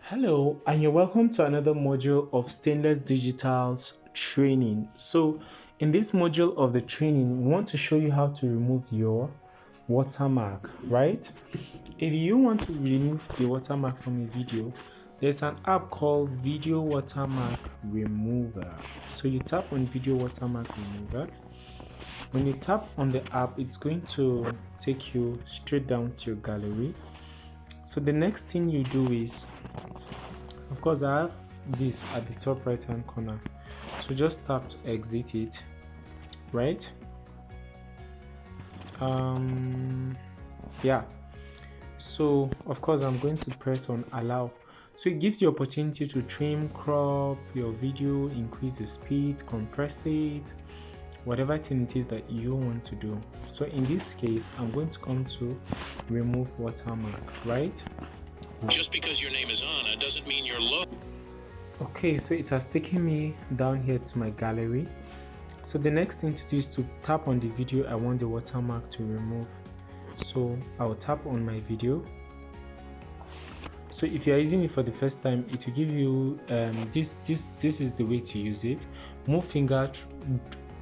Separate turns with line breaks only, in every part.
Hello, and you're welcome to another module of Stainless Digital's training. So, in this module of the training, we want to show you how to remove your watermark, right? If you want to remove the watermark from a video, there's an app called Video Watermark Remover. So, you tap on Video Watermark Remover. When you tap on the app, it's going to take you straight down to your gallery. So, the next thing you do is, of course, I have this at the top right hand corner, so just tap to exit it, right? Yeah, so of course I'm going to press on allow. So it gives you opportunity to trim, crop your video, increase the speed, compress it, whatever thing it is that you want to do. So in this case, I'm going to come to remove watermark, right?
Just because your name is Anna doesn't mean you're low.
Okay, so it has taken me down here to my gallery. So the next thing to do is to tap on the video I want the watermark to remove. So I'll tap on my video. So if you're using it for the first time, it will give you this is the way to use it. Move finger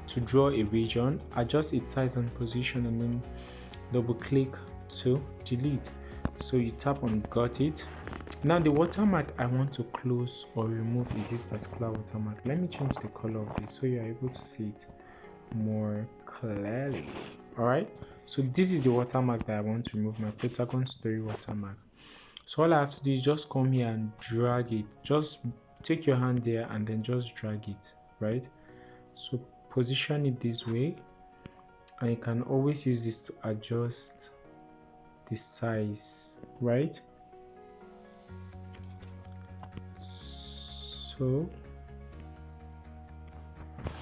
to draw a region, adjust its size and position, and then double click to delete. So you tap on got it. Now the watermark I want to close or remove is this particular watermark. Let me change the color of this so you are able to see it more clearly. Alright, so this is the watermark that I want to remove, my Pentagon Story watermark. So all I have to do is just come here and drag it. Just take your hand there and then just drag it, right? So position it this way, and you can always use this to adjust the size, right? So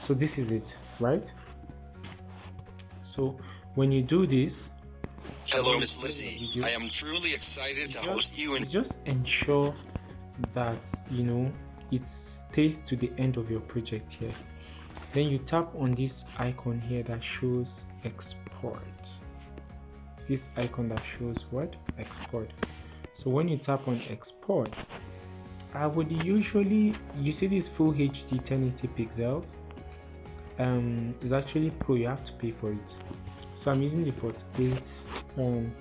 this is it, right? So when you do this,
hello Miss Lizzie, I am truly excited to host you, and
just ensure that it stays to the end of your project here. Then you tap on this icon here that shows export. This icon that shows what? Export. So when you tap on export, I would usually, you see this full HD 1080 pixels, it's actually pro, you have to pay for it. So I'm using the 48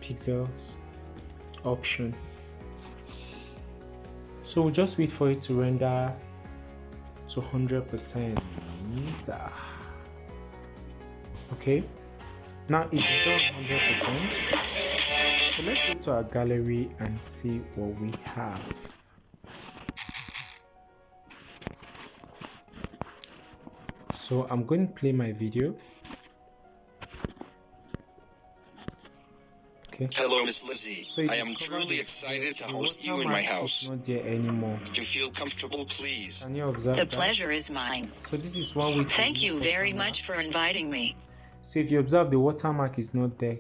pixels option. So we'll just wait for it to render to 100%. Okay, now it's done 100%. So let's go to our gallery and see what we have. So I'm going to play my video. Okay.
Hello Miss Lizzie,
So
I am truly excited to host you in my house.
It's not there anymore.
If you feel comfortable, please.
Can you observe
The
that?
pleasure is mine.
So this is one way to
Thank you
remove
very
watermark.
much for inviting me.
So if you observe, the watermark is not there